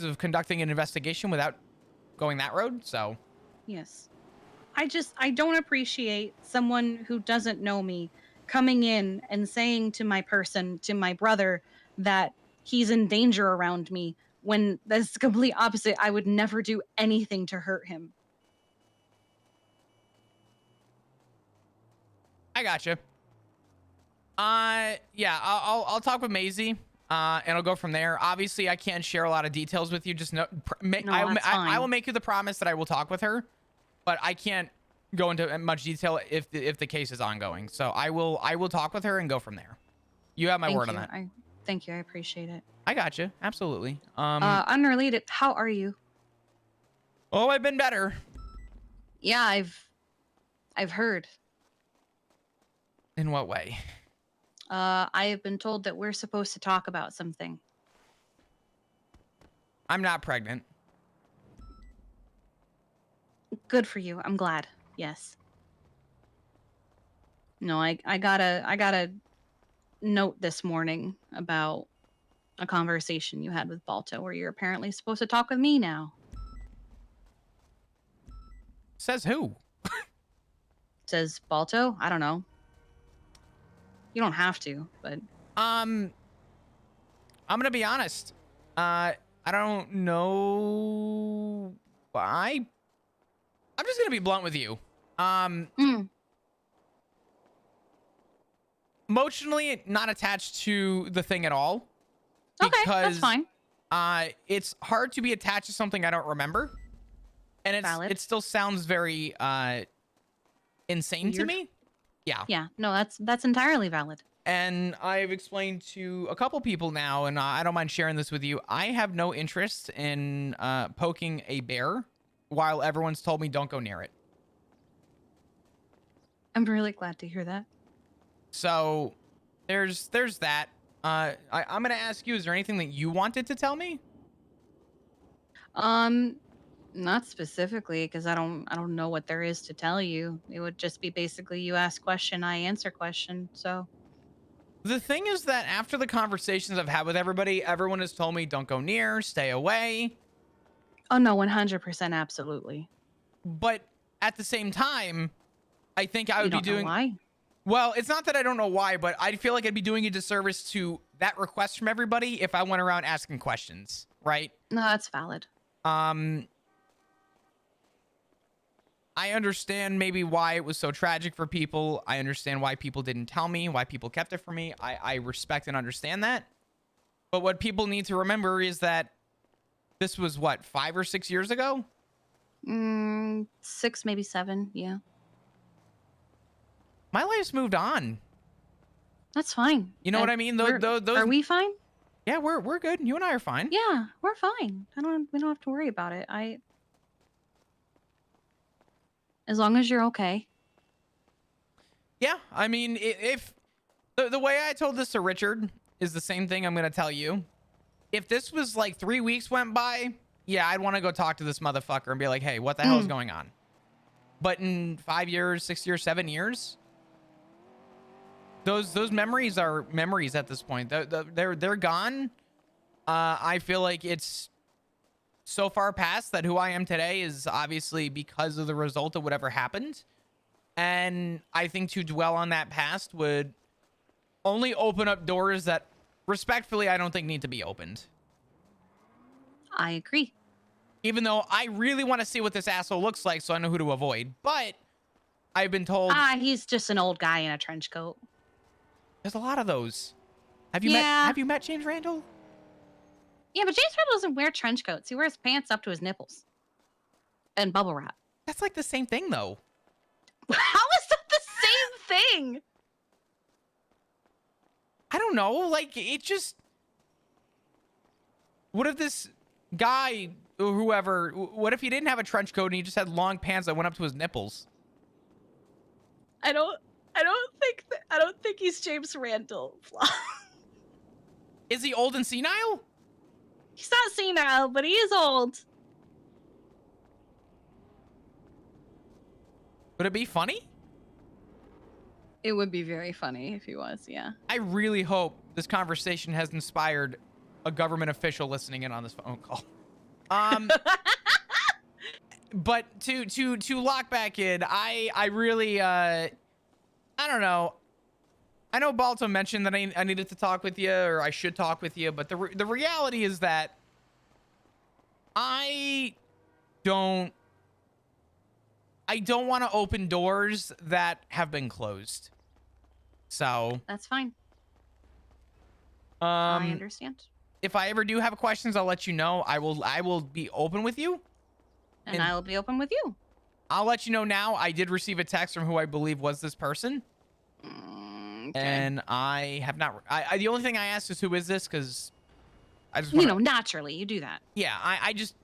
of conducting an investigation without going that road. So Yes. I don't appreciate someone who doesn't know me coming in and saying to my brother, that he's in danger around me when that's the complete opposite. I would never do anything to hurt him. I gotcha. Yeah, I'll talk with Maisie, and I'll go from there. Obviously, I can't share a lot of details with you. Just know, I will make you the promise that I will talk with her, but I can't go into much detail if the case is ongoing. So I will talk with her and go from there. You have my word on that. Thank you. I appreciate it. I gotcha. Absolutely. Unrelated. How are you? Oh, I've been better. Yeah, I've heard. In what way? I have been told that we're supposed to talk about something. I'm not pregnant. Good for you. I'm glad. Yes. No, I got a note this morning about a conversation you had with Balto where you're apparently supposed to talk with me now. Says who? Says Balto? I don't know. You don't have to, but I'm gonna be honest. I don't know why. I'm just gonna be blunt with you. Emotionally not attached to the thing at all. Okay, that's fine. It's hard to be attached to something I don't remember, and it still sounds very insane Weird. to me. Yeah. Yeah. No, that's entirely valid. And I've explained to a couple people now, and I don't mind sharing this with you. I have no interest in poking a bear while everyone's told me don't go near it. I'm really glad to hear that. So there's that. I'm going to ask you, is there anything that you wanted to tell me? Not specifically, because I don't know what there is to tell you. It would just be basically you ask question, I answer question. So the thing is that after the conversations I've had with everybody, everyone has told me don't go near, stay away. Oh no, 100%, absolutely. But at the same time, I think I would be doing. Why? Well, it's not that I don't know why, but I feel like I'd be doing a disservice to that request from everybody if I went around asking questions, right? No, that's valid. I understand maybe why it was so tragic for people. I understand why people didn't tell me, why people kept it from me. I respect and understand that. But what people need to remember is that this was, what, 5 or 6 years ago? 6, maybe 7, yeah. My life's moved on. That's fine. You know what I mean? Those, are we fine? Yeah, we're good. You and I are fine. Yeah, we're fine. We don't have to worry about it. As long as you're okay. Yeah, I mean, if the way I told this to Richard is the same thing I'm going to tell you. If this was like 3 weeks went by, yeah, I'd want to go talk to this motherfucker and be like, hey, what the hell is going on? But in 5 years, 6 years, 7 years, those memories are memories at this point. They're gone. I feel like it's so far past that who I am today is obviously because of the result of whatever happened. And I think to dwell on that past would only open up doors that respectfully I don't think need to be opened. I agree. Even though I really want to see what this asshole looks like so I know who to avoid. But I've been told... he's just an old guy in a trench coat. There's a lot of those. Have you met James Randall? Yeah, but James Randall doesn't wear trench coats. He wears pants up to his nipples. And bubble wrap. That's like the same thing, though. How is that the same thing? I don't know. Like, it just... What if this guy, or whoever, what if he didn't have a trench coat and he just had long pants that went up to his nipples? I don't think he's James Randall. Is he old and senile? He's not senile, but he is old. Would it be funny? It would be very funny if he was, yeah. I really hope this conversation has inspired a government official listening in on this phone call. Um, but to lock back in, I really I don't know. I know Balto mentioned that I needed to talk with you, or I should talk with you, but the reality is that I don't want to open doors that have been closed. So, That's fine. I um, understand. if I ever do have questions, I'll let you know. I will be open with you, And and I'll be open with you. I'll let you know now. I did receive a text from who I believe was this person, Okay. and I have not. The only thing I asked is who is this, because I just You want to. know, naturally, you do that. Yeah, I just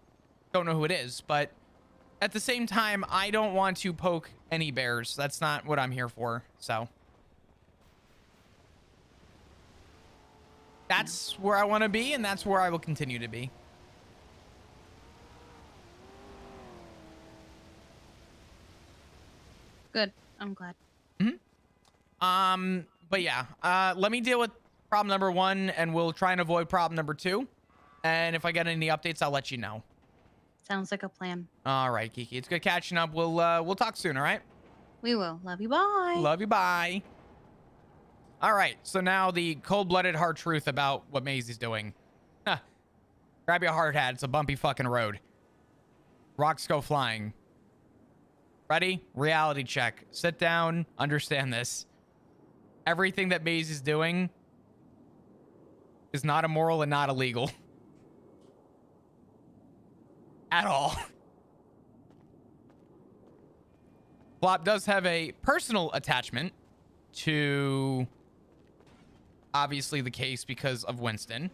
don't know who it is, but at the same time, I don't want to poke any bears. That's not what I'm here for. So Yeah. that's where I want to be, and that's where I will continue to be. Good. I'm glad. But yeah, let me deal with problem number 1, and we'll try and avoid problem number 2. And if I get any updates, I'll let you know. Sounds like a plan. All right, Kiki, it's good catching up. We'll talk soon. All right. We will. Love you. Bye. Love you. Bye. All right. So now the cold-blooded hard truth about what Maisie's doing. Huh. Grab your hard hat. It's a bumpy fucking road. Rocks go flying. Ready? Reality check. Sit down. Understand this. Everything that Maisie's doing is not immoral and not illegal. At all. Flop does have a personal attachment to obviously the case because of Winston.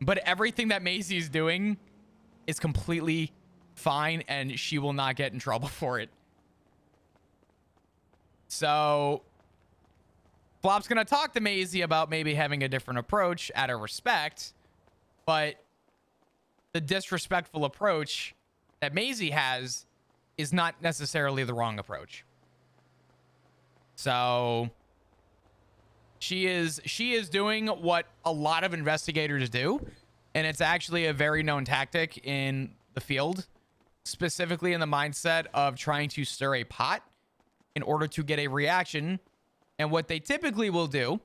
But everything that Maisie is doing is completely fine, and she will not get in trouble for it. So Flop's going to talk to Maisie about maybe having a different approach out of respect, but the disrespectful approach that Maisie has is not necessarily the wrong approach. So she is doing what a lot of investigators do, and it's actually a very known tactic in the field, specifically in the mindset of trying to stir a pot in order to get a reaction. And what they typically will do,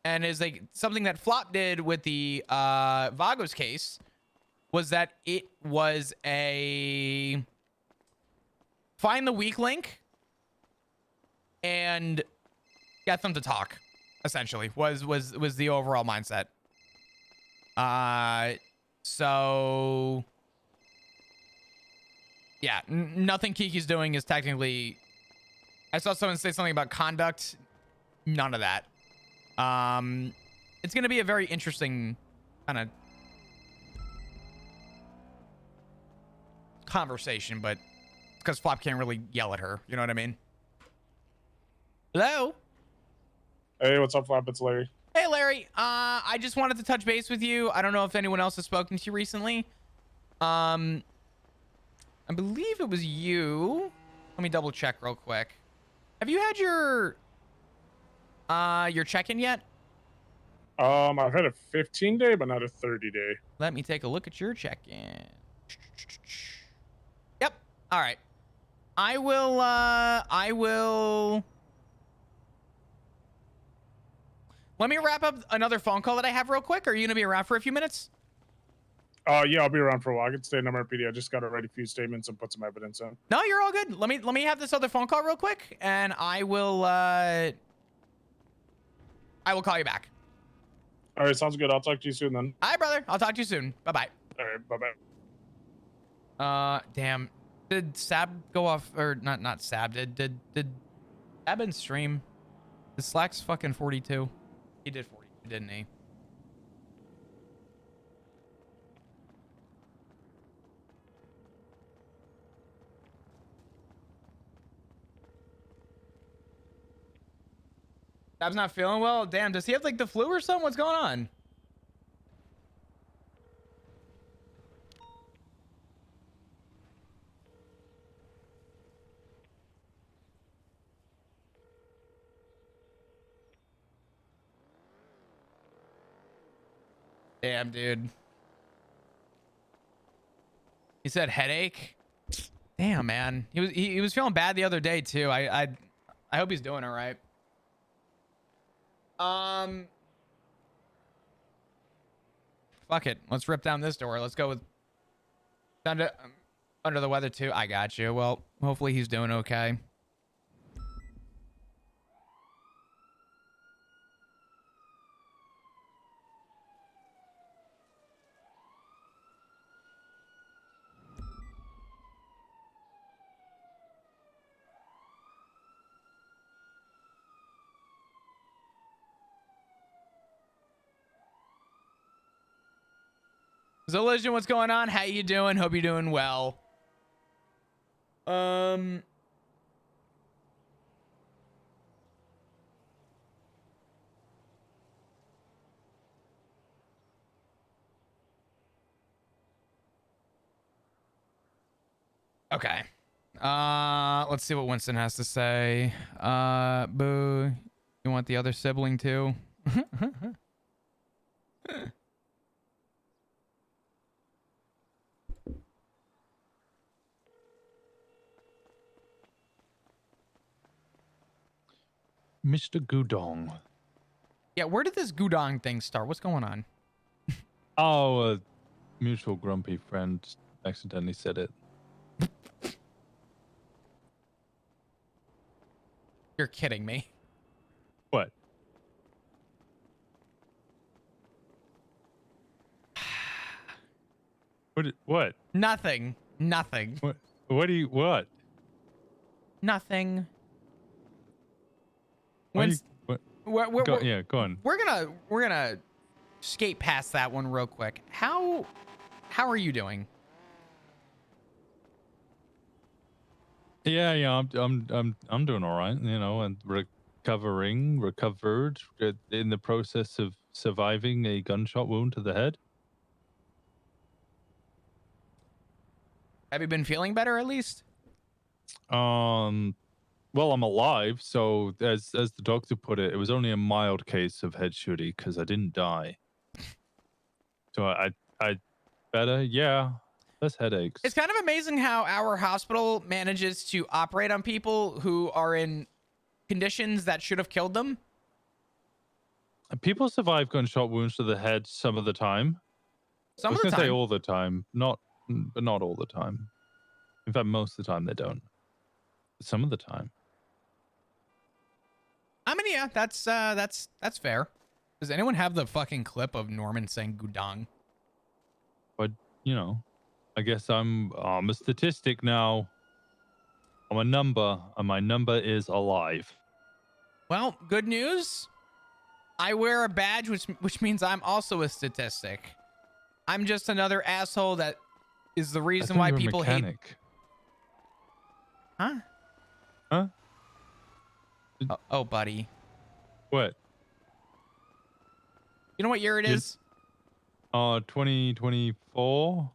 and is like something that Flop did with the Vagos case, was that it was a find the weak link and get them to talk. Essentially, was the overall mindset. So yeah, nothing Kiki's doing is technically. I saw someone say something about conduct. None of that. It's gonna be a very interesting kind of conversation, but because Flop can't really yell at her. You know what I mean? Hello. Hey, what's up, Flap? It's Larry. Hey, Larry. I just wanted to touch base with you. I don't know if anyone else has spoken to you recently. I believe it was you. Let me double check real quick. Have you had your check-in yet? I've had a 15-day, but not a 30-day. Let me take a look at your check-in. Yep. All right. I will. Let me wrap up another phone call that I have real quick. Are you gonna be around for a few minutes? Yeah, I'll be around for a while. I can stay in MRPD. I just got to write a few statements and put some evidence in. No, you're all good. Let me have this other phone call real quick, and I will call you back. All right, sounds good. I'll talk to you soon then. All right, brother. I'll talk to you soon. Bye-bye. All right, bye-bye. Damn. Did Sab go off, or not Sab, did Sab in stream? The Slack's fucking 42. He did 42, didn't he? Sab's not feeling well? Damn, does he have like the flu or something? What's going on? Damn, dude. He said headache. Damn, man. He was feeling bad the other day too. I hope he's doing all right. Fuck it. Let's rip down this door. Let's go with under the weather too. I got you. Well, hopefully he's doing okay. Zillision, what's going on? How you doing? Hope you're doing well. Okay. Let's see what Winston has to say. Boo. You want the other sibling too? Mr. Gudong. Yeah, where did this Gudong thing start? What's going on? Oh, a mutual grumpy friend accidentally said it. You're kidding me. What? What? Nothing. Nothing. What do you, what? Nothing. What When yeah, go on. we're gonna skate past that one real quick. How are you doing? Yeah, I'm doing all right, you know, and recovered in the process of surviving a gunshot wound to the head. Have you been feeling better at least? Well, I'm alive, so as the doctor put it, it was only a mild case of head shooting because I didn't die. So I better, yeah. Less headaches. It's kind of amazing how our hospital manages to operate on people who are in conditions that should have killed them. People survive gunshot wounds to the head some of the time. Some I was of the gonna say time. all the time, but not all the time. In fact, most of the time they don't. But some of the time. I mean, yeah, that's fair. Does anyone have the fucking clip of Norman saying Gudong? But you know, I guess I'm a statistic now. I'm a number, and my number is alive. Well, good news. I wear a badge, which means I'm also a statistic. I'm just another asshole that is the reason why people hate. Huh? Huh? Oh, buddy. What? You know what year it is? 2024,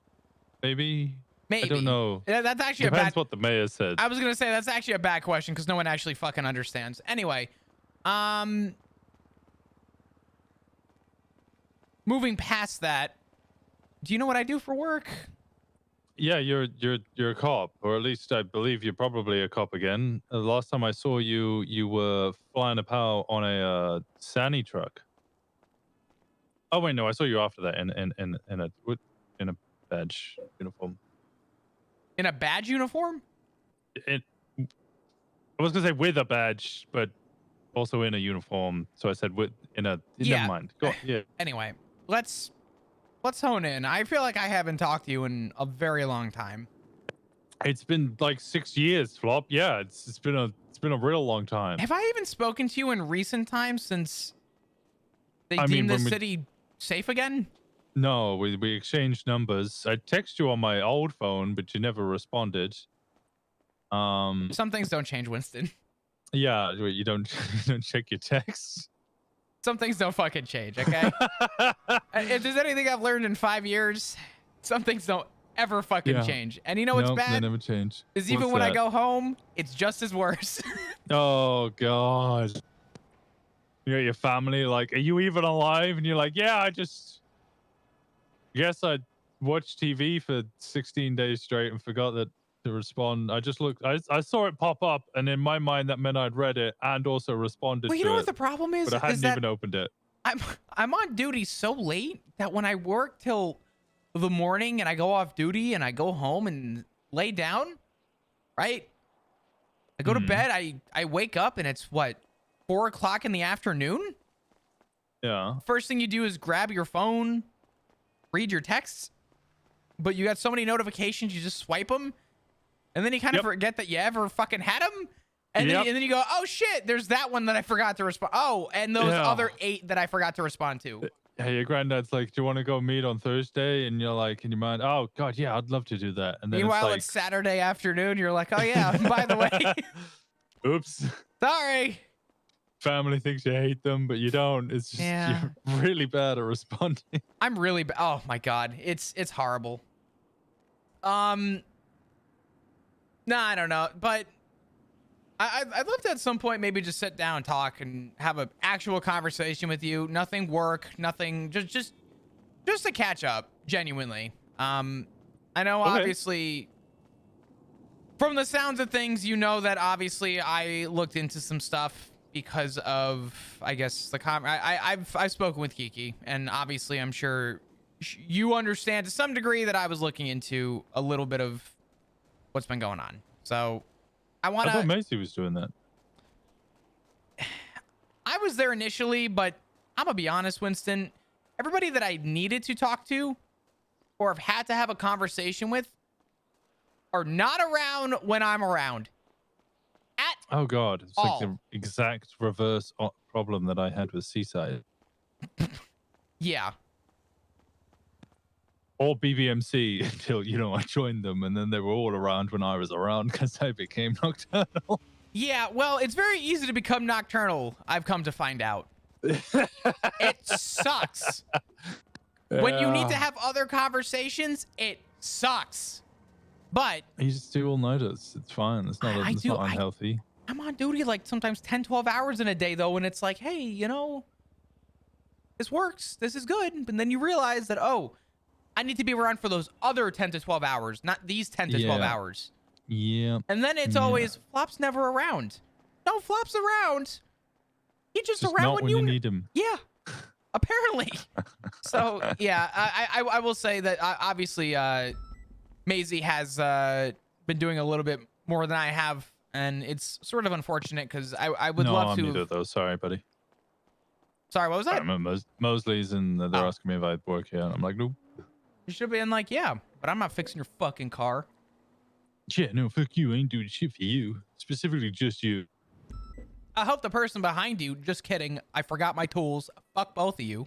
maybe. Maybe. I don't know. That's actually Depends what the mayor said. I was gonna say that's actually a bad question because no one actually fucking understands. Anyway, moving past that, do you know what I do for work? Yeah, you're a cop, or at least I believe you're probably a cop again. The last time I saw you, you were flying about on a Sani truck. Oh wait, no, I saw you after that in a badge uniform. In a badge uniform? I was gonna say with a badge, but also in a uniform. So I said Yeah. Never mind. Go on. Yeah. Anyway, let's hone in. I feel like I haven't talked to you in a very long time. It's been like 6 years, Flop. Yeah, it's been a real long time. Have I even spoken to you in recent times since they deemed the city safe again? No, we exchanged numbers. I text you on my old phone, but you never responded. Some things don't change, Winston. Yeah, you don't check your texts. Some things don't fucking change, okay? If there's anything I've learned in 5 years, some things don't ever fucking change. And you know what's bad? They never change. Is even when I go home, it's just as worse. Oh god. You got your family like, are you even alive? And you're like, yeah, I guess I watched TV for 16 days straight and forgot that to respond. I just looked. I saw it pop up, and in my mind, that meant I'd read it and also responded Well, you to know it, what the problem is? but I Is hadn't that even opened it. I'm on duty so late that when I work till the morning and I go off duty and I go home and lay down, right? I go to bed. I wake up and it's what, 4 o'clock in the afternoon. Yeah. First thing you do is grab your phone, read your texts, but you got so many notifications, you just swipe them, and then you kind of forget that you ever fucking had them. And, then, and then you go, oh shit, there's that one that I forgot to respond. Oh, and those other 8 that I forgot to respond to. Hey, your granddad's like, do you want to go meet on Thursday? And you're like, in your mind, oh God, yeah, I'd love to do that. And then Meanwhile, it's, like, it's Saturday afternoon. You're like, oh yeah, by the way, oops. sorry. Family thinks you hate them, but you don't. It's just you're really bad at responding. I'm really bad. Oh my God. It's horrible. Nah, I don't know, but I'd love to at some point maybe just sit down and talk and have an actual conversation with you. Nothing work, nothing, just to catch up, genuinely. I know obviously from the sounds of things, you know that obviously I looked into some stuff because of, I guess, I've spoken with Kiki, and obviously I'm sure you understand to some degree that I was looking into a little bit of what's been going on. So I thought Macy was doing that. I was there initially, but I'm gonna be honest, Winston, everybody that I needed to talk to or have had to have a conversation with are not around when I'm around. Oh God, it's like the exact reverse problem that I had with Seaside. Yeah. Or BBMC until, I joined them, and then they were all around when I was around because I became nocturnal. Yeah, well, it's very easy to become nocturnal, I've come to find out. It sucks. When you need to have other conversations, it sucks. But you just do all-nighters. It's fine. It's not unhealthy. I'm on duty like sometimes 10, 12 hours in a day, though, and it's like, hey, this works. This is good. And then you realize that, I need to be around for those other 10 to 12 hours, not these 10 to 12 hours. Yeah. And then it's always, Flop's never around. No, Flop's around. He's just around not when you need him. Yeah, apparently. So, yeah, I will say that obviously Maisie has been doing a little bit more than I have, and it's sort of unfortunate because I would love to. No, I'm neither, though. Sorry, buddy. Sorry, what was that? I'm at Mosley's, and they're asking me if I work here, and I'm like, nope. You should have been like, yeah, but I'm not fixing your fucking car. Yeah, no, fuck you. I ain't doing shit for you. Specifically, just you. I hope the person behind you, just kidding. I forgot my tools. Fuck both of you.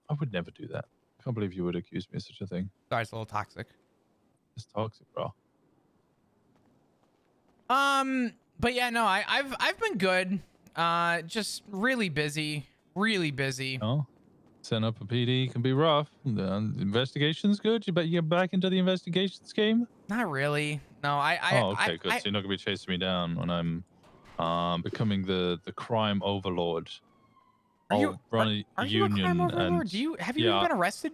I would never do that. I can't believe you would accuse me of such a thing. Sorry, it's a little toxic. It's toxic, bro. But yeah, no, I've been good. Just really busy. Oh, setting up a PD can be rough. The investigation's good. You bet you get back into the investigations game? Not really. No, okay, good. So you're not gonna be chasing me down when I'm becoming the crime overlord. I'll run a union. You a crime overlord? Have you even been arrested?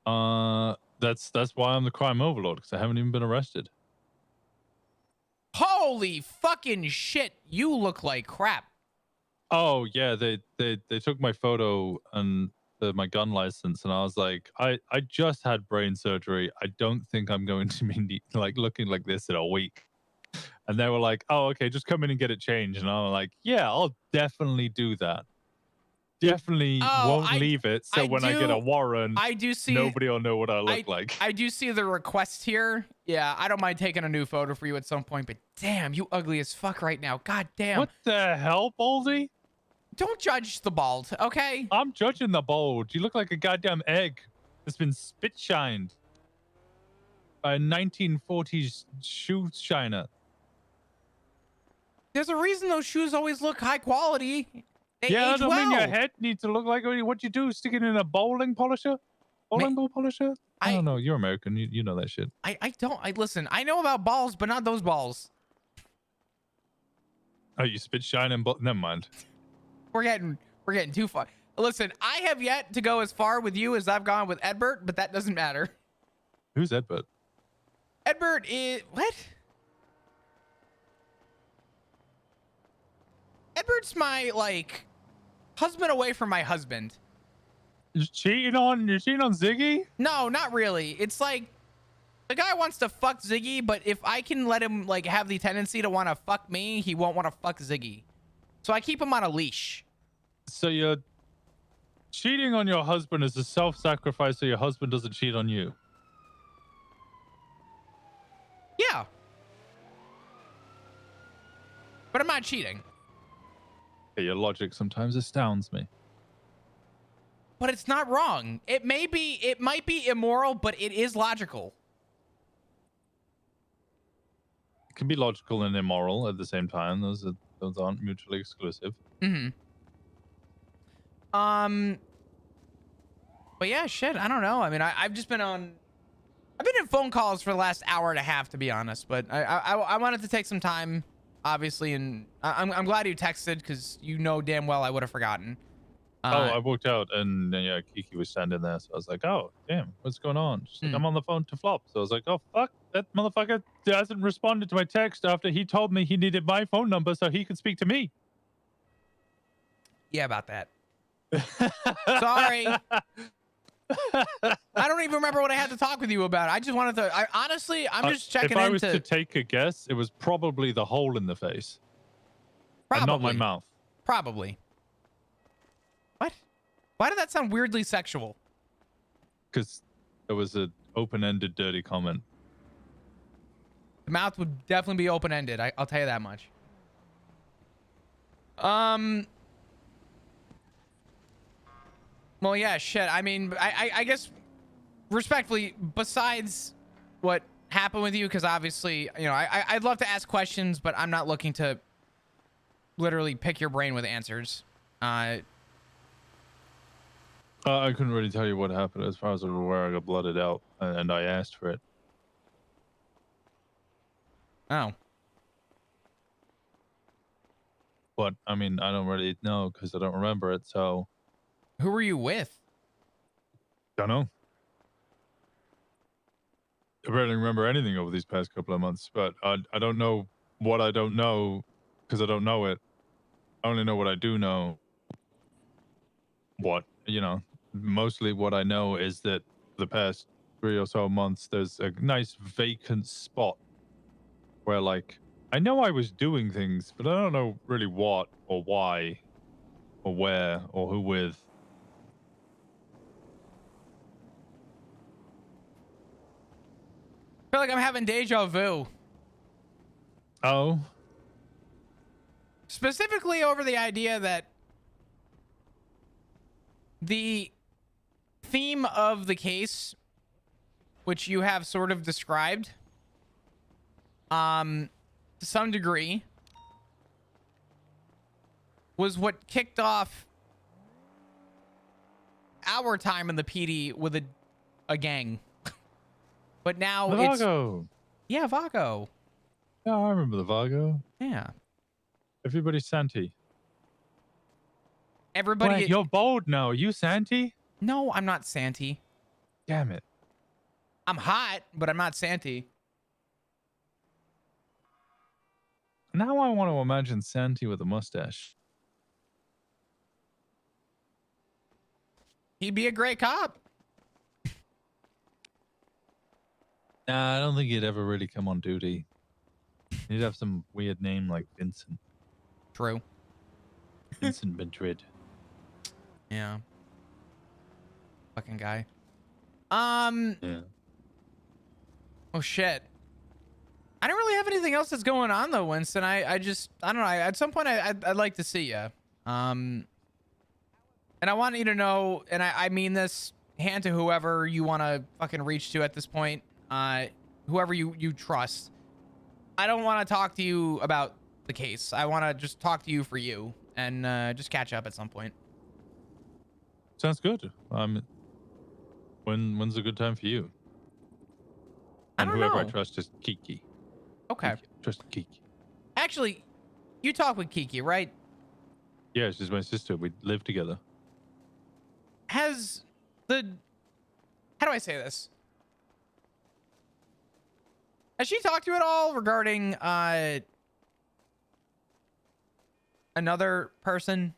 That's why I'm the crime overlord, because I haven't even been arrested. Holy fucking shit! You look like crap. Oh yeah, they took my photo and my gun license, and I was like, I just had brain surgery. I don't think I'm going to be looking like this in a week. And they were like, oh, okay, just come in and get it changed. And I'm like, yeah, I'll definitely do that. Definitely won't leave it. So when I get a warrant, I do see nobody will know what I look like. I do see the request here. Yeah, I don't mind taking a new photo for you at some point, but damn, you ugly as fuck right now. God damn. What the hell, Baldy? Don't judge the bald, okay? I'm judging the bald. You look like a goddamn egg that's been spit shined by a 1940s shoe shiner. There's a reason those shoes always look high quality. They age well. Mean your head needs to look like what you do. Stick it in a bowling polisher, ball polisher. I don't know. You're American. You know that shit. I don't. Listen. I know about balls, but not those balls. Oh, you spit shine and never mind. We're getting too far. Listen, I have yet to go as far with you as I've gone with Edbert, but that doesn't matter. Who's Edbert? Edbert is what? Edbert's my like husband away from my husband. You're cheating on Ziggy? No, not really. It's like the guy wants to fuck Ziggy, but if I can let him like have the tendency to want to fuck me, he won't want to fuck Ziggy. So I keep him on a leash. So you're cheating on your husband as a self-sacrifice so your husband doesn't cheat on you. Yeah. But I'm not cheating. Okay, your logic sometimes astounds me. But it's not wrong. It might be immoral, but it is logical. It can be logical and immoral at the same time. Those aren't mutually exclusive. Mm-hmm. But yeah, shit, I don't know. I mean, I've been in phone calls for the last hour and a half, to be honest. But I wanted to take some time, obviously, and I'm glad you texted because you know damn well I would have forgotten. I walked out and yeah, Kiki was standing there. So I was like, oh, damn, what's going on? She's like, I'm on the phone to Flop. So I was like, oh, fuck, that motherfucker hasn't responded to my text after he told me he needed my phone number so he could speak to me. Yeah, about that. Sorry. I don't even remember what I had to talk with you about. I just wanted to. I'm just checking If I was into. to take a guess, it was probably the hole in the face, Probably. and not my mouth. Probably. What? Why did that sound weirdly sexual? Because it was an open-ended, dirty comment. The mouth would definitely be open-ended. I'll tell you that much. Well, yeah, shit. I mean, I guess, respectfully, besides what happened with you, because obviously, you know, I'd love to ask questions, but I'm not looking to literally pick your brain with answers. I couldn't really tell you what happened. As far as I'm aware, I got blooded out, and I asked for it. Oh. But, I mean, I don't really know because I don't remember it, so... Who were you with? Don't know. I barely remember anything over these past couple of months, but I don't know what I don't know because I don't know it. I only know what I do know. What, you know, mostly what I know is that the past 3 or so months, there's a nice vacant spot where, like, I know I was doing things, but I don't know really what or why or where or who with. I feel like I'm having deja vu. Oh? Specifically over the idea that the theme of the case, which you have sort of described, to some degree, was what kicked off our time in the PD with a gang. But now The it's... Vago. Yeah, Vago. Yeah, I remember the Vago. Yeah. Everybody's Santi. Everybody... Wait, you're bold now. You Santi? No, I'm not Santi. Damn it. I'm hot, but I'm not Santi. Now I want to imagine Santi with a mustache. He'd be a great cop. Nah, I don't think he'd ever really come on duty. He'd have some weird name like Vincent. True. Vincent Madrid. Yeah. Fucking guy. Yeah. Oh shit. I don't really have anything else that's going on though, Winston. I don't know. At some point I'd like to see you. And I want you to know, and I mean this, hand to whoever you want to fucking reach to at this point. Whoever you trust. I don't want to talk to you about the case. I want to just talk to you for you and just catch up at some point. Sounds good. When's a good time for you? And whoever I trust is Kiki. Okay. Kiki. Trust Kiki. Actually, you talk with Kiki, right? Yeah, she's my sister. We live together. has the, how do I say this? Has she talked to you at all regarding another person?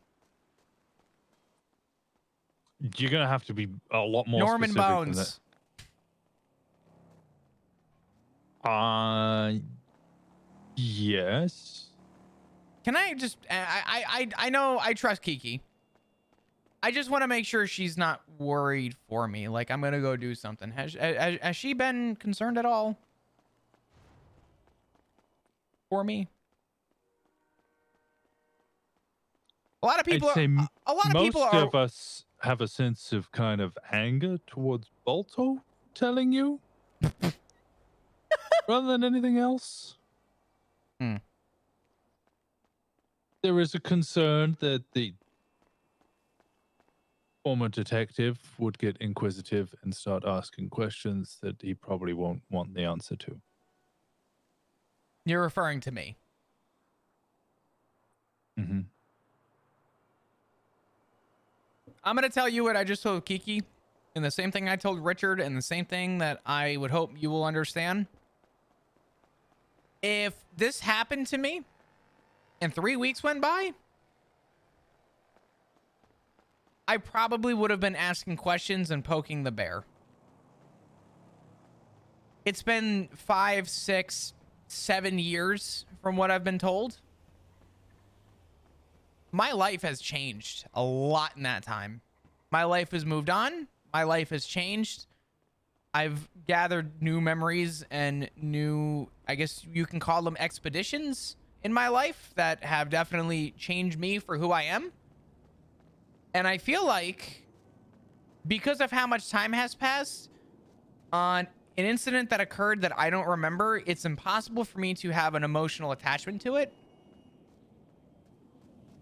You're gonna have to be a lot more Norman specific than Bones. that. Yes. Can I just, I know I trust Kiki. I just want to make sure she's not worried for me. Like I'm going to go do something. Has she been concerned at all for me? A lot of people I'd say a lot of most people are of us have a sense of kind of anger towards Balto telling you rather than anything else. Hmm. There is a concern that the former detective would get inquisitive and start asking questions that he probably won't want the answer to. You're referring to me. Mm-hmm. I'm going to tell you what I just told Kiki and the same thing I told Richard and the same thing that I would hope you will understand. If this happened to me and 3 weeks went by, I probably would have been asking questions and poking the bear. It's been 5, 6, 7 years from what I've been told. My life has changed a lot in that time. My life has moved on. My life has changed. I've gathered new memories and new, I guess you can call them expeditions in my life that have definitely changed me for who I am. And I feel like because of how much time has passed on an incident that occurred that I don't remember, it's impossible for me to have an emotional attachment to it.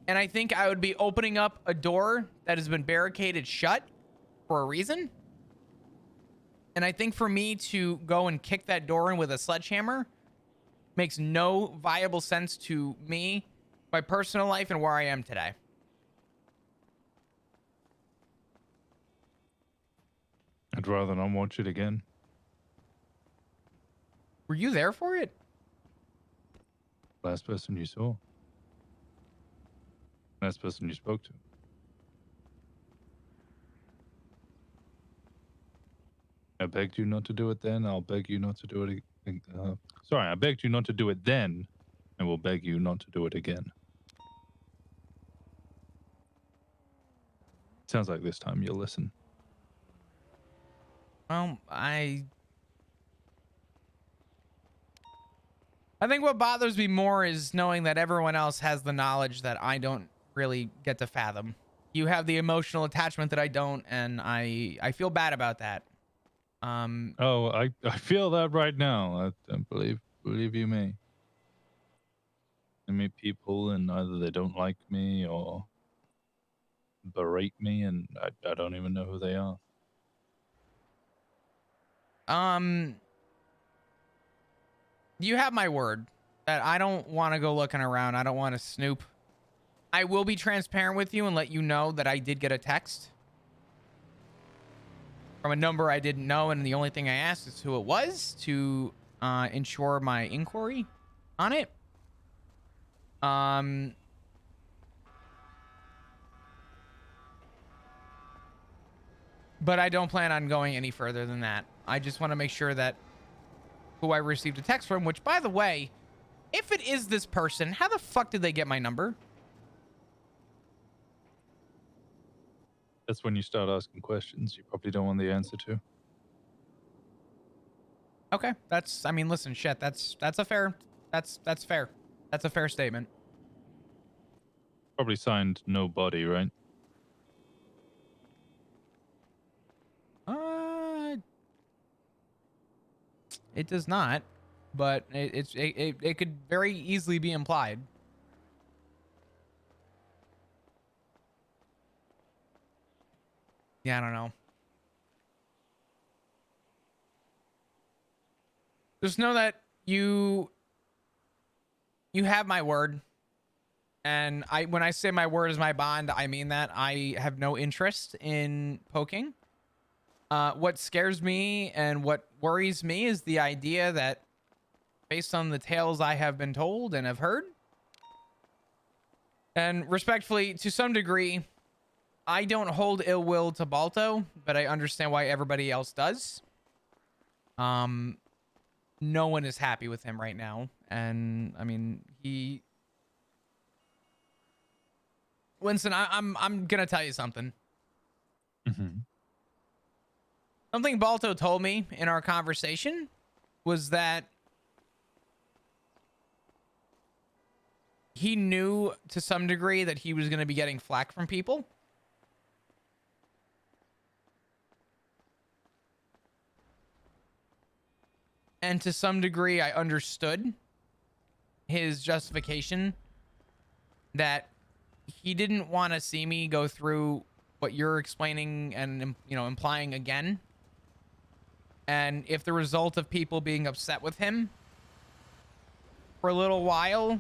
And I think I would be opening up a door that has been barricaded shut for a reason. And I think for me to go and kick that door in with a sledgehammer makes no viable sense to me, my personal life, and where I am today. I'd rather not watch it again. Were you there for it? Last person you saw. Last person you spoke to. I begged you not to do it then. I'll beg you not to do it. Sorry, I begged you not to do it then, and will beg you not to do it again. Sounds like this time you'll listen. Well, I think what bothers me more is knowing that everyone else has the knowledge that I don't really get to fathom. You have the emotional attachment that I don't, and I feel bad about that. Oh, I feel that right now. I believe you me. I meet people and either they don't like me or berate me, and I don't even know who they are. You have my word that I don't want to go looking around. I don't want to snoop. I will be transparent with you and let you know that I did get a text from a number I didn't know, and the only thing I asked is who it was to ensure my inquiry on it. But I don't plan on going any further than that. I just want to make sure that who I received a text from, which, by the way, if it is this person, how the fuck did they get my number? That's when you start asking questions you probably don't want the answer to. Okay, I mean, listen, shit, that's fair. That's fair. That's a fair statement. Probably signed nobody, right? It does not, but it could very easily be implied. Yeah, I don't know. Just know that you have my word, And when I say my word is my bond, I mean that. I have no interest in poking. What scares me and what worries me is the idea that, based on the tales I have been told and have heard, and respectfully, to some degree, I don't hold ill will to Balto, but I understand why everybody else does. No one is happy with him right now, and I mean, Winston, I'm gonna tell you something. Mm-hmm. Something Balto told me in our conversation was that he knew to some degree that he was going to be getting flack from people. And to some degree, I understood his justification that he didn't want to see me go through what you're explaining and, implying again. And if the result of people being upset with him for a little while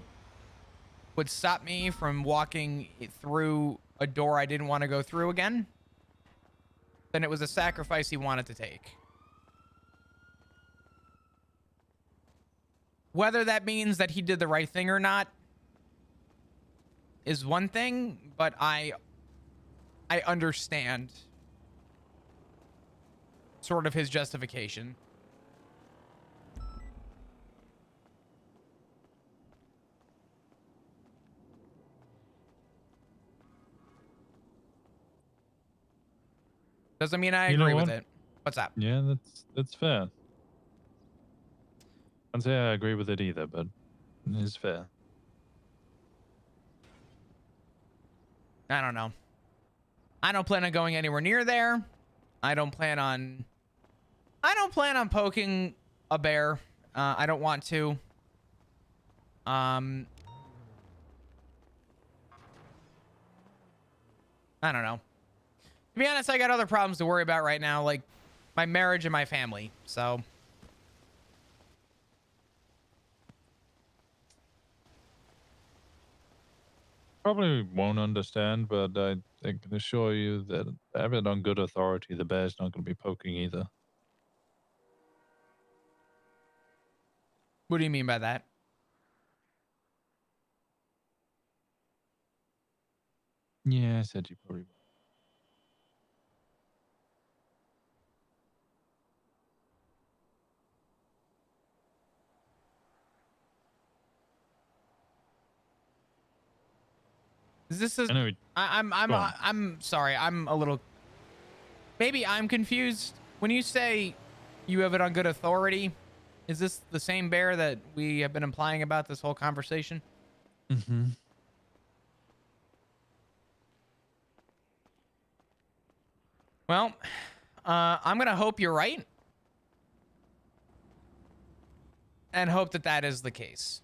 would stop me from walking through a door I didn't want to go through again, then it was a sacrifice he wanted to take. Whether that means that he did the right thing or not is one thing, but I understand sort of his justification. Doesn't mean I agree with it. What's up? Yeah, that's fair. I can't say I agree with it either, but it is fair. I don't know. I don't plan on going anywhere near there. I don't plan on poking a bear. I don't want to. I don't know. To be honest, I got other problems to worry about right now, like my marriage and my family. So Probably won't understand, but I can assure you that I have it on good authority. The bear's not going to be poking either. what do you mean by that? Yeah, I said you probably. Is this a, Anyway, I'm sorry. I'm a little, maybe I'm confused. When you say you have it on good authority, is this the same bear that we have been implying about this whole conversation? mm-hmm. Well, I'm going to hope you're right and hope that that is the case.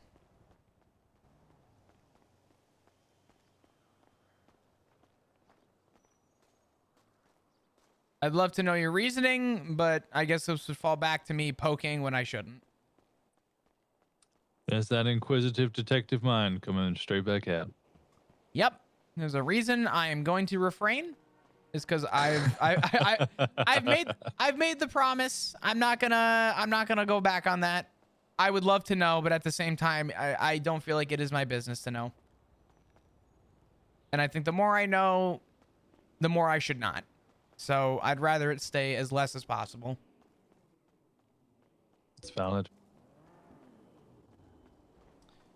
I'd love to know your reasoning, but I guess this would fall back to me poking when I shouldn't. There's that inquisitive detective mind coming straight back out. Yep. There's a reason I am going to refrain. Is because I've made the promise. I'm not gonna go back on that. I would love to know, but at the same time, I don't feel like it is my business to know. And I think the more I know, the more I should not. So I'd rather it stay as less as possible. It's valid.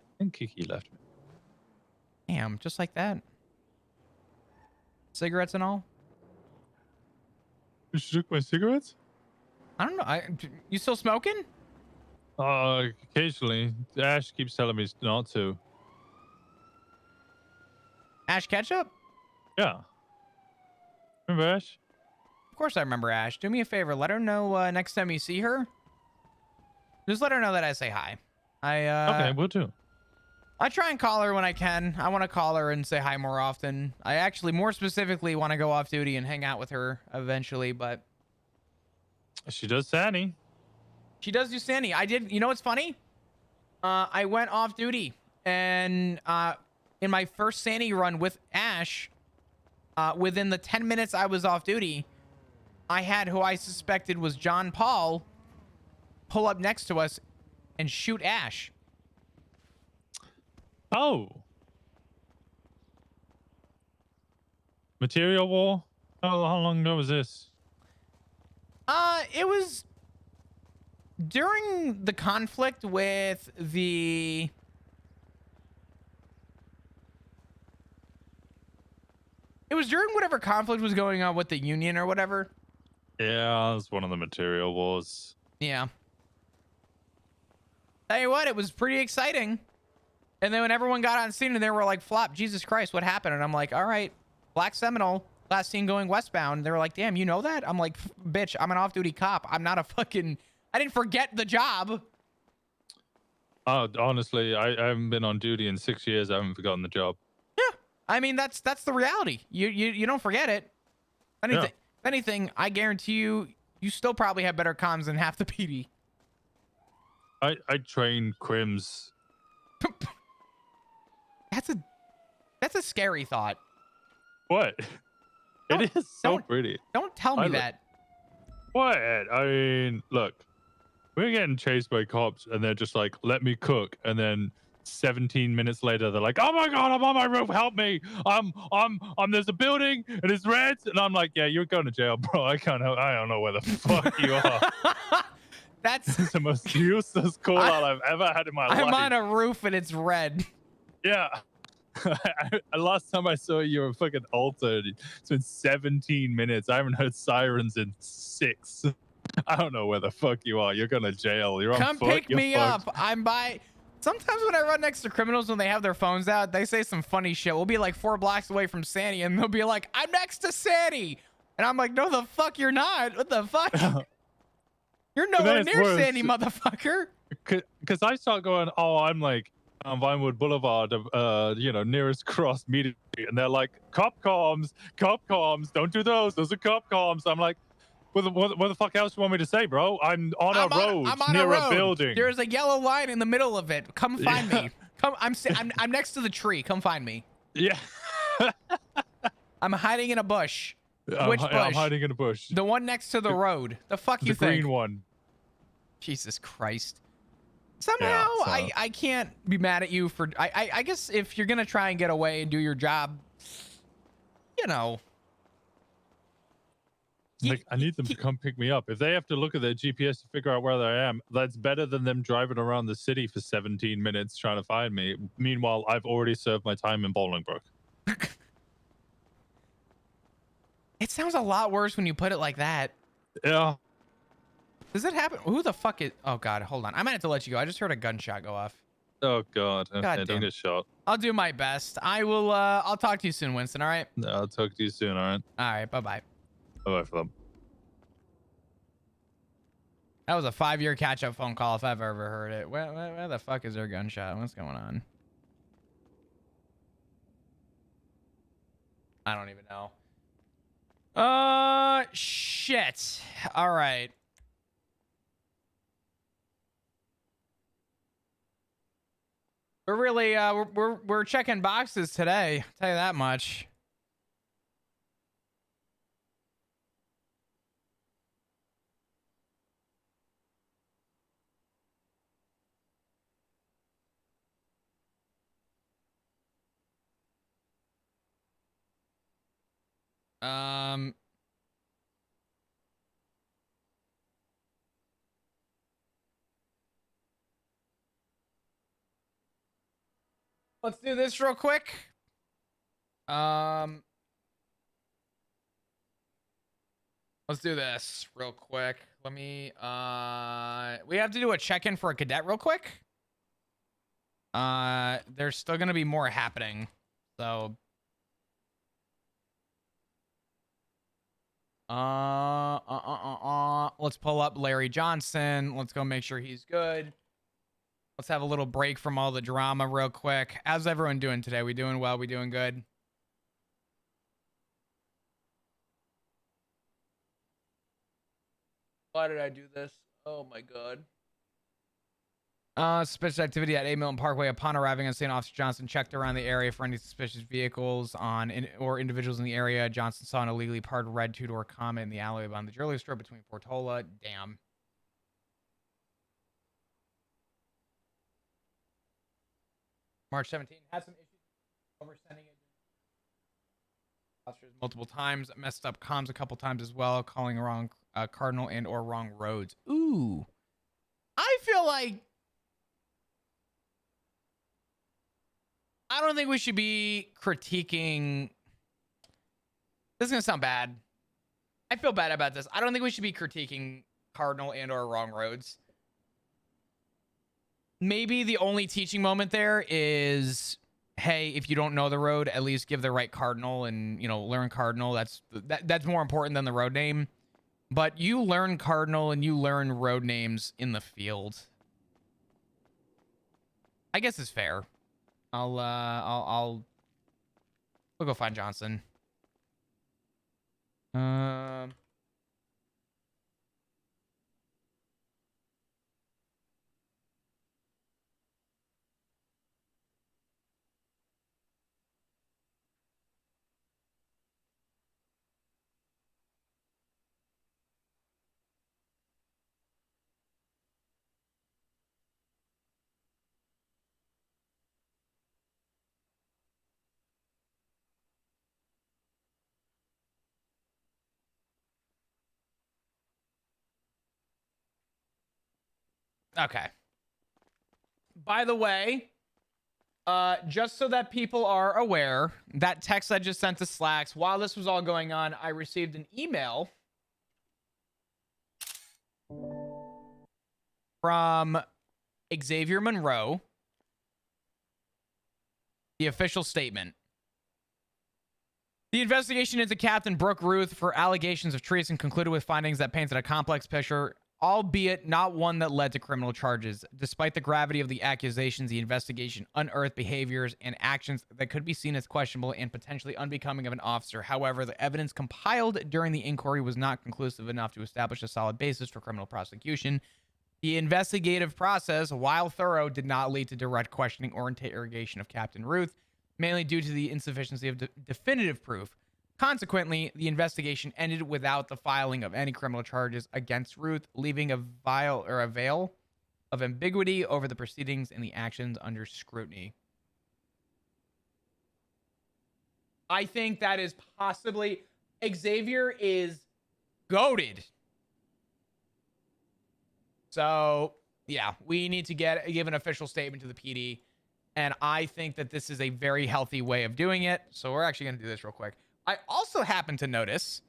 I think Kiki left me. Damn, just like that. Cigarettes and all. You took my cigarettes? I don't know. You still smoking? Occasionally. Ash keeps telling me not to. Ash Ketchup? Yeah. Remember Ash? Of course I remember Ash. Do me a favor. Let her know next time you see her. Just let her know that I say hi. Okay, will do. I try and call her when I can. I want to call her and say hi more often. I actually, more specifically, want to go off duty and hang out with her eventually, but She does Sandy. she does do Sandy. I did. You know what's funny? I went off duty and in my first sanity run with Ash, within the 10 minutes I was off duty, I had who I suspected was John Paul pull up next to us and shoot Ash. Oh. Material war? How long ago was this? It was during the conflict with the... It was during whatever conflict was going on with the Union or whatever. Yeah, it was one of the material wars. Yeah. Tell you what, it was pretty exciting. And then when everyone got on scene and they were like, Flop, Jesus Christ, what happened? And I'm like, all right, Black Seminole, last seen going westbound. They were like, damn, you know that? I'm like, bitch, I'm an off-duty cop. I'm not a fucking... I didn't forget the job. Honestly, I haven't been on duty in 6 years. I haven't forgotten the job. Yeah. I mean, that's the reality. You don't forget it. If anything, I guarantee you still probably have better comms than half the PD. I train crims. That's a scary thought. What? It is so pretty. Don't tell me that. What? I mean, look, we're getting chased by cops and they're just like, let me cook. And then 17 minutes later, they're like, oh my God, I'm on my roof. Help me. There's a building and it's red. And I'm like, yeah, you're going to jail, bro. I don't know where the fuck you are. That's the most useless call out I've ever had in my life. I'm on a roof and it's red. Yeah. Last time I saw you were fucking altered. It's been 17 minutes. I haven't heard sirens in 6. I don't know where the fuck you are. You're going to jail. You're on Come foot. pick You're me fucked. up. I'm by... Sometimes when I run next to criminals when they have their phones out, they say some funny shit. We'll be like 4 blocks away from Sandy and they'll be like, I'm next to Sandy. And I'm like, no, the fuck you're not. What the fuck? You're nowhere near Sandy, motherfucker. Because I start going, oh, I'm like on Vinewood Boulevard, nearest cross meeting, and they're like, cop comms, don't do those. Those are cop comms. I'm like, what the fuck else do you want me to say, bro? I'm on a road near a building. There's a yellow line in the middle of it. Come find me. Come, I'm next to the tree. Come find me. Yeah. I'm hiding in a bush. Which bush? I'm hiding in a bush. The one next to the road. The fuck you the think? green one. Jesus Christ. Somehow I can't be mad at you for I guess if you're gonna try and get away and do your job, you know. Like, I need them to come pick me up. If they have to look at their GPS to figure out where I am, that's better than them driving around the city for 17 minutes trying to find me. Meanwhile, I've already served my time in Bolingbrook. It sounds a lot worse when you put it like that. Yeah. Does it happen? Who the fuck is... Oh, God. Hold on. I might have to let you go. I just heard a gunshot go off. Oh, God. God Okay, damn. don't get shot. I'll do my best. I will... I'll talk to you soon, Winston. All right? I'll talk to you soon, all right? All right. Bye-bye. Bye-bye for them. That was a 5-year catch-up phone call if I've ever heard it. Where the fuck is their gunshot? What's going on? I don't even know. Shit. All right. We're really we're checking boxes today. I'll tell you that much. Let's do this real quick. Let's do this real quick. Let me we have to do a check-in for a cadet real quick. There's still gonna be more happening. So let's pull up Larry Johnson. Let's go make sure he's good. Let's have a little break from all the drama real quick. How's everyone doing today? We doing well? We doing good? Why did I do this? Oh my God. Suspicious activity at 8 Milton Parkway. Upon arriving on scene, Officer Johnson checked around the area for any suspicious vehicles or individuals in the area. Johnson saw an illegally parked red two-door Comet in the alleyway behind the jewelry store between Portola. Damn. March 17th. Had some issues oversending it. Officers multiple times. Messed up comms a couple times as well. Calling wrong cardinal and or wrong roads. Ooh. I feel like I don't think we should be critiquing. This is going to sound bad. I feel bad about this. I don't think we should be critiquing cardinal and or wrong roads. Maybe the only teaching moment there is, hey, if you don't know the road, at least give the right cardinal and, learn cardinal. That's more important than the road name. But you learn cardinal and you learn road names in the field. I guess it's fair. We'll go find Johnson. Okay. By the way, just so that people are aware, that text I just sent to Slacks, while this was all going on, I received an email from Xavier Monroe. The official statement. The investigation into Captain Brooke Ruth for allegations of treason concluded with findings that painted a complex picture, albeit not one that led to criminal charges. Despite the gravity of the accusations, the investigation unearthed behaviors and actions that could be seen as questionable and potentially unbecoming of an officer. However, the evidence compiled during the inquiry was not conclusive enough to establish a solid basis for criminal prosecution. The investigative process, while thorough, did not lead to direct questioning or interrogation of Captain Ruth, mainly due to the insufficiency of definitive proof. Consequently, the investigation ended without the filing of any criminal charges against Ruth, leaving a veil of ambiguity over the proceedings and the actions under scrutiny. I think that is possibly... Xavier is goated. So, yeah, we need to give an official statement to the PD. And I think that this is a very healthy way of doing it. So we're actually going to do this real quick. I also happen to notice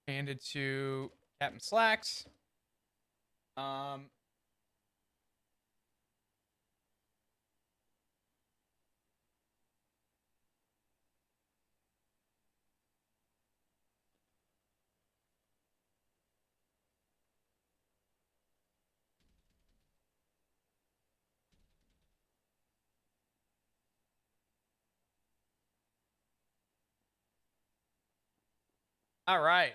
handed to Captain Slacks. All right.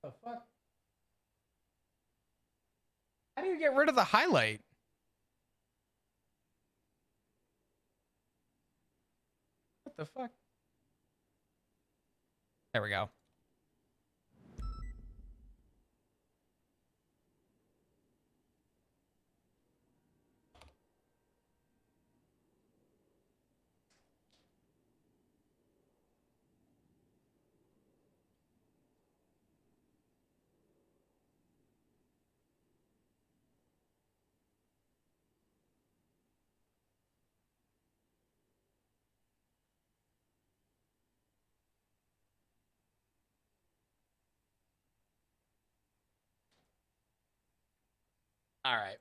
What the fuck? How do you get rid of the highlight? What the fuck? There we go. All right.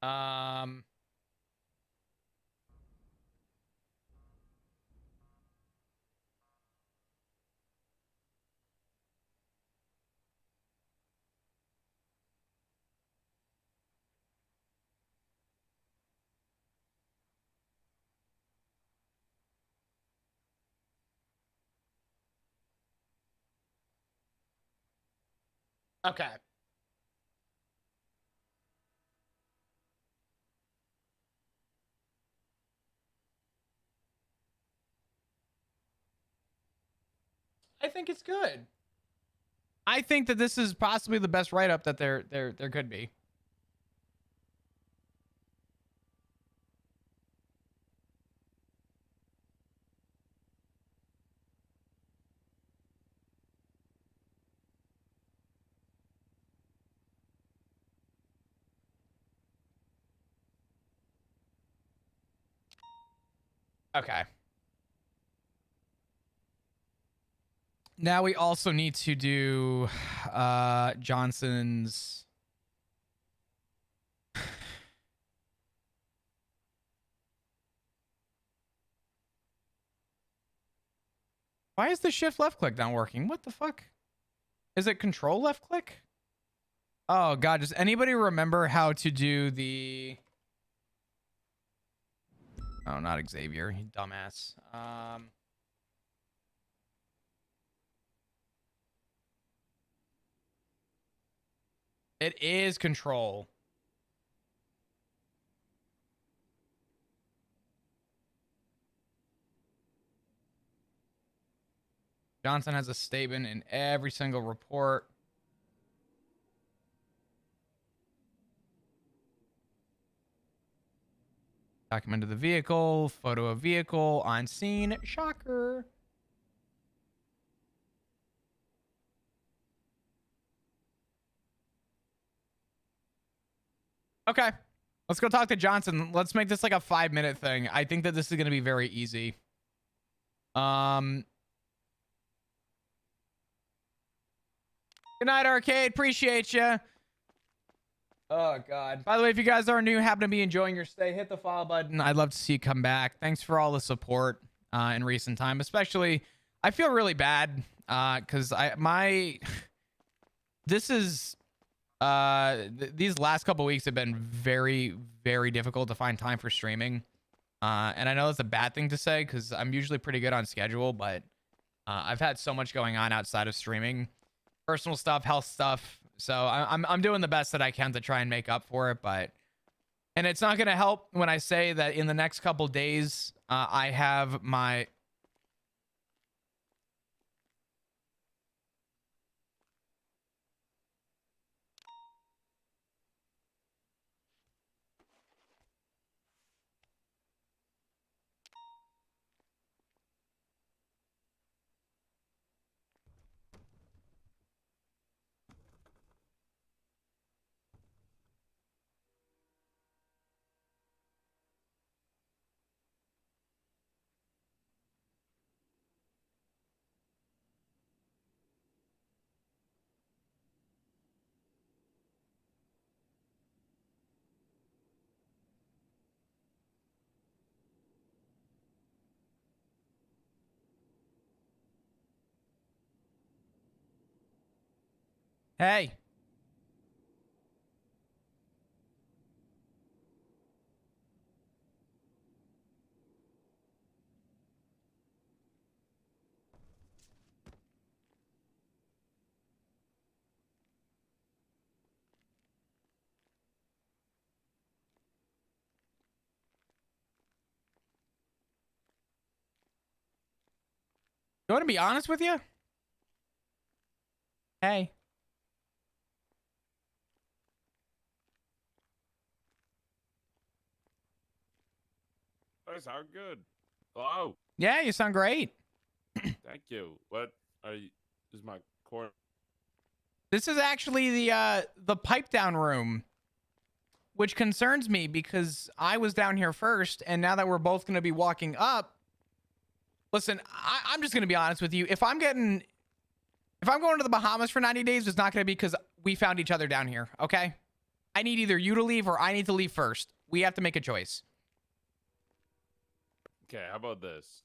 Um. Okay. I think it's good. I think that this is possibly the best write-up that there could be. Okay. Now we also need to do Johnson's. Why is the shift left click not working? What the fuck? Is it control left click? Oh god, does anybody remember how to do the Oh, not Xavier, you dumbass. It is control. Johnson has a statement in every single report. Document of the vehicle, photo of vehicle, on scene, shocker. Okay, let's go talk to Johnson. Let's make this like a 5-minute thing. I think that this is going to be very easy. Good night, Arcade. Appreciate you. Oh, God. By the way, if you guys are new, happen to be enjoying your stay, hit the follow button. I'd love to see you come back. Thanks for all the support in recent time. Especially, I feel really bad because this is these last couple weeks have been very, very difficult to find time for streaming. And I know that's a bad thing to say because I'm usually pretty good on schedule, but I've had so much going on outside of streaming, personal stuff, health stuff. So I'm doing the best that I can to try and make up for it, and it's not going to help when I say that in the next couple days, I have my hey. You want to be honest with you? Hey. I sound good. Hello. Yeah, you sound great. Thank you. What are you? Is my cord? This is actually the pipe down room, which concerns me because I was down here first, and now that we're both going to be walking up, listen, I'm just going to be honest with you. If I'm going to the Bahamas for 90 days, it's not going to be because we found each other down here. Okay, I need either you to leave or I need to leave first. We have to make a choice. Okay, how about this?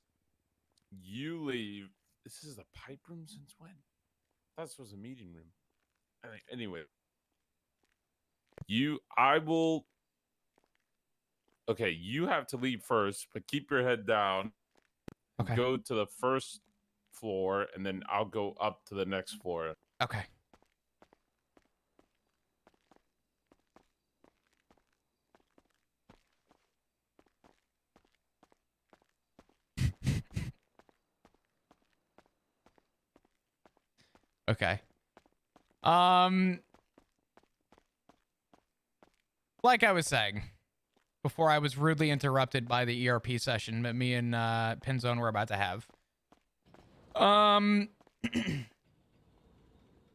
You leave. This is a pipe room since when? That was a meeting room. Anyway, I will. Okay, you have to leave first, but keep your head down. Okay. Go to the first floor, and then I'll go up to the next floor. Okay. Okay. Like I was saying before I was rudely interrupted by the ERP session that me and Pinzone were about to have.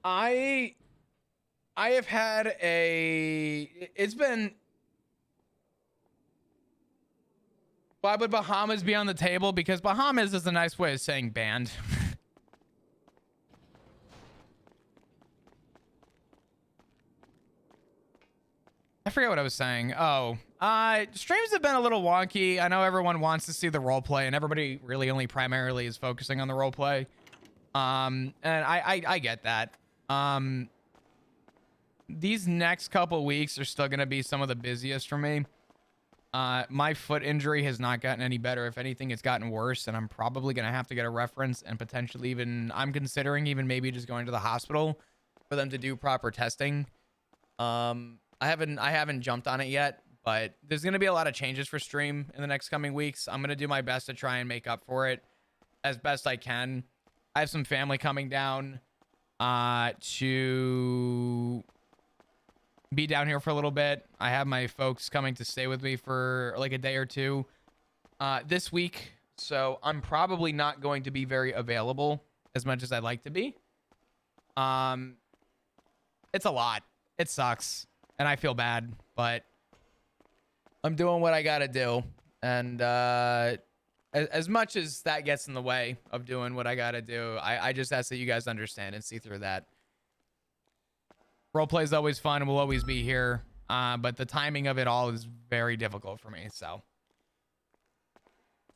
I have had it's been, why would Bahamas be on the table? Because Bahamas is a nice way of saying banned. I forget what I was saying. Oh, streams have been a little wonky. I know everyone wants to see the role play, and everybody really only primarily is focusing on the role play. And I get that. These next couple weeks are still gonna be some of the busiest for me. My foot injury has not gotten any better. If anything, it's gotten worse, and I'm probably gonna have to get a reference and potentially even, I'm considering even maybe just going to the hospital for them to do proper testing. I haven't jumped on it yet, but there's going to be a lot of changes for stream in the next coming weeks. I'm going to do my best to try and make up for it as best I can. I have some family coming down to be down here for a little bit. I have my folks coming to stay with me for like a day or two this week. So I'm probably not going to be very available as much as I'd like to be. It's a lot. It sucks. And I feel bad, but I'm doing what I gotta do. And as much as that gets in the way of doing what I gotta do, I just ask that you guys understand and see through that. Roleplay is always fun and will always be here, but the timing of it all is very difficult for me. So,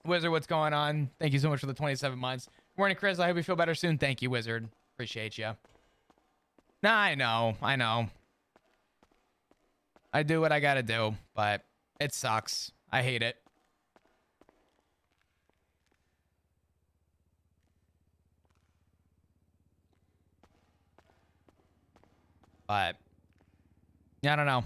Wizard, what's going on? Thank you so much for the 27 months. Morning, Chris. I hope you feel better soon. Thank you, Wizard. Appreciate you. Nah, I know. I do what I gotta do, but it sucks. I hate it. But yeah, I don't know.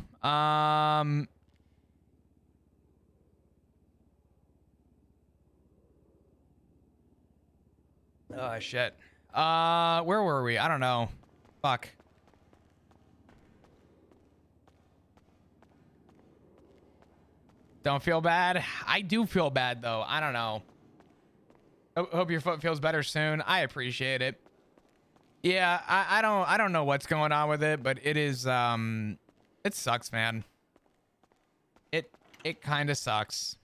Oh shit. Where were we? I don't know. Fuck. Don't feel bad. I do feel bad though. I don't know. Hope your foot feels better soon. I appreciate it. Yeah, I don't know what's going on with it, but it is it sucks, man. It kind of sucks.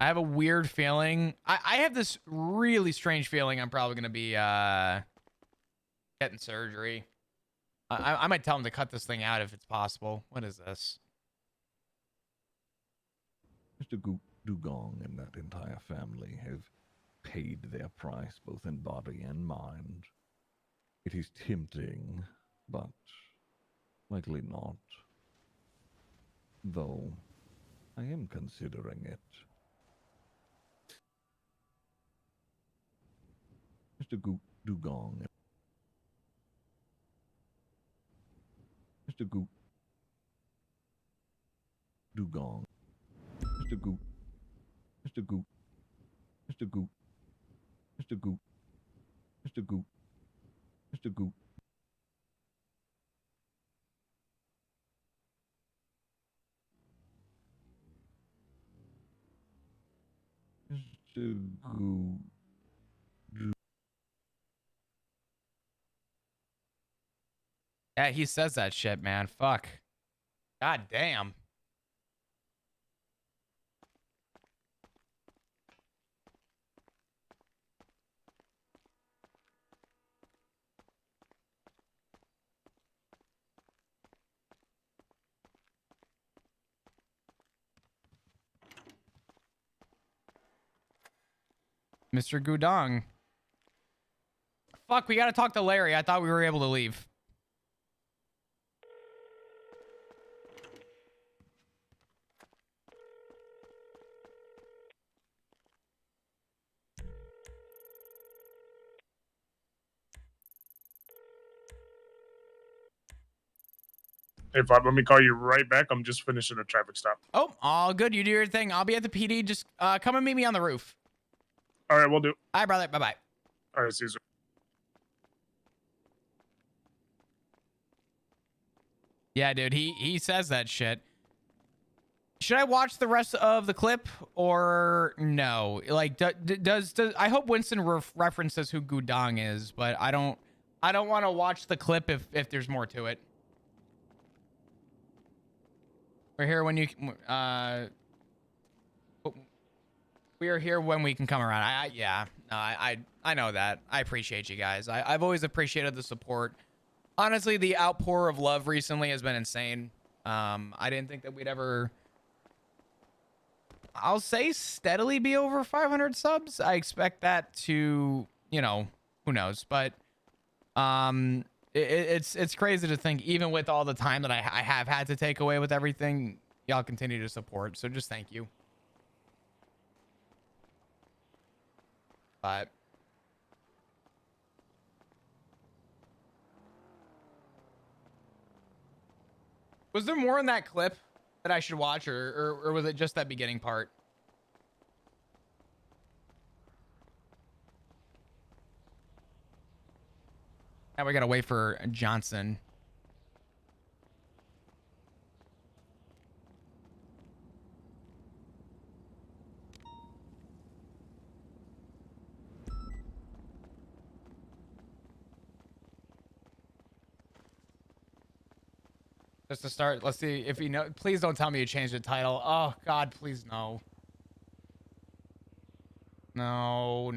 I have a weird feeling. I have this really strange feeling I'm probably gonna be getting surgery. I might tell him to cut this thing out if it's possible. What is this? Mr. Dugong and that entire family have paid their price both in body and mind. It is tempting, but likely not. Though I am considering it. Mr. Dugong. Mr. Dugong. Mr. Goop. Mr. Goop. Mr. Goop. Mr. Goop. Mr. Goop. Mr. Goop. Mr. Goop. Yeah, he says that shit, man. Fuck. God damn. Mr. Gudong. Fuck, we gotta talk to Larry. I thought we were able to leave. Hey, Bob, let me call you right back. I'm just finishing a traffic stop. Oh, all good. You do your thing. I'll be at the PD. Just come and meet me on the roof. All right, we'll do. All right, brother. Bye-bye. All right, Caesar. Yeah, dude. He says that shit. Should I watch the rest of the clip or no? Like, does I hope Winston references who Gudong is, but I don't want to watch the clip if there's more to it. We're here when you we are here when we can come around. I know that. I appreciate you guys. I've always appreciated the support. Honestly, the outpour of love recently has been insane. I didn't think that we'd ever, I'll say, steadily be over 500 subs. I expect that to, you know, who knows, but it's crazy to think, even with all the time that I have had to take away with everything, y'all continue to support. So just thank you. But was there more in that clip that I should watch, or was it just that beginning part? Now we gotta wait for Johnson. Just to start, let's see if you know. Please don't tell me you changed the title. Oh God, please no. No.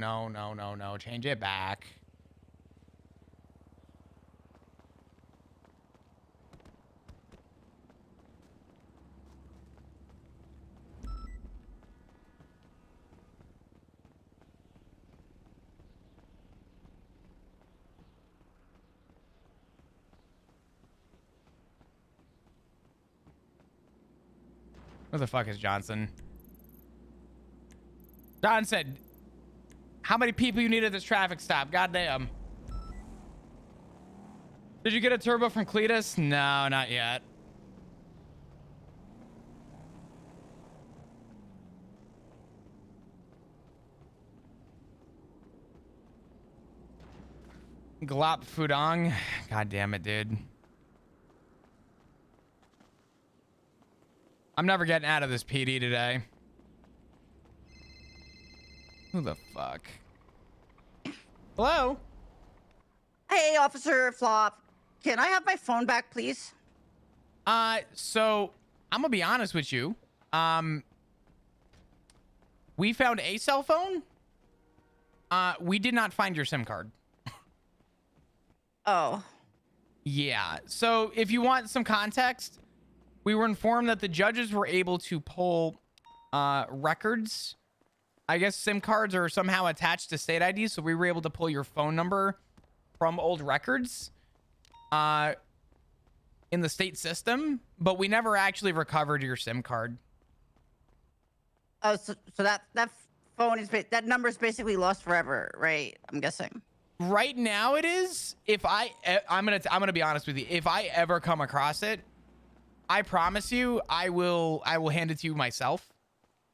Change it back. Where the fuck is Johnson? Johnson, how many people you need at this traffic stop? Goddamn. Did you get a turbo from Cletus? No, not yet. Glop Fudong. God damn it, dude. I'm never getting out of this PD today. Who the fuck? Hello? Hey, Officer Flop. Can I have my phone back, please? So I'm gonna be honest with you. We found a cell phone. We did not find your SIM card. Oh. Yeah. So if you want some context, we were informed that the judges were able to pull records. I guess SIM cards are somehow attached to state IDs, so we were able to pull your phone number from old records in the state system, but we never actually recovered your SIM card. Oh, so that phone is that number is basically lost forever, right? I'm guessing. Right now it is. If I'm gonna be honest with you. If I ever come across it, I promise you, I will hand it to you myself.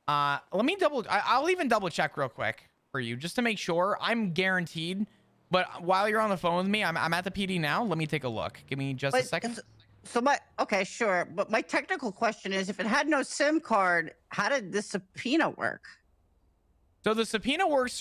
Let me I'll even double check real quick for you just to make sure. I'm guaranteed. But while you're on the phone with me, I'm at the PD now. Let me take a look. Give me just a second. So okay, sure. But my technical question is, if it had no SIM card, how did this subpoena work? So the subpoena works